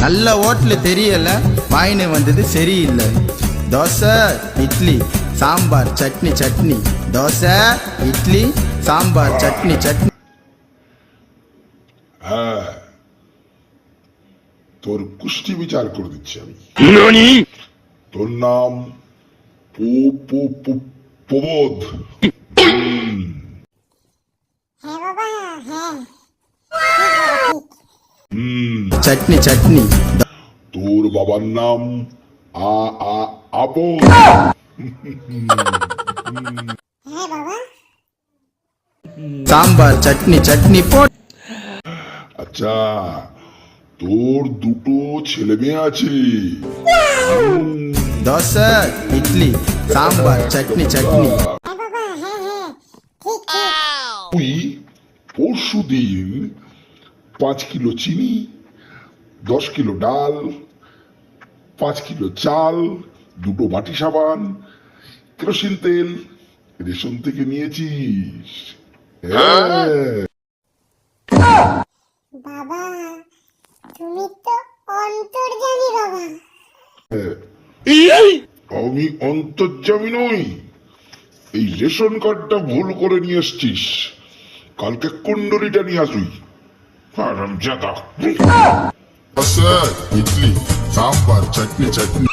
நல்ல ஹோட்டல் தெரியல, வாயின்னு வந்தது சரியில்லை. தோசை இட்லி சாம்பார் சட்னி சட்னி, தோசை ইডলি সাম্বার চাটনি চাটনি। হ্যাঁ, তোর কুষ্টি বিচার করে দিচ্ছি আমি। তোর নাম প্রবোধ। হ্যাঁ বাবা, হ্যাঁ চাটনি চাটনি। তোর বাবার নাম আপদ। হ্যাঁ বাবা। সাম্বার চাটনি চাটনি পট। আচ্ছা, তোর দুটো ছেলে মেয়ে আছে। দোসা ইডলি সাম্বার চাটনি চাটনি। হ্যাঁ বাবা, হ্যাঁ হ্যাঁ ঠিক ঠিক। তুই পরশু দিন 5 কিলো চিনি, 10 কিলো ডাল, 5 কিলো চাল, 2 বাটি সাবান, কেরোসিন তেল রেশন থেকে নিয়েছিস। বাবা তুমি তো অন্তর্জামী বাবা। আমি অন্তর্যামী নই, এই রেশন কার্ডটা ভুল করে নিয়ে এসছিস। কালকে কুণ্ডলিটা নিয়ে আসবি। হারামজাদা। ইডলি সাম্বার চাটনি চাটনি।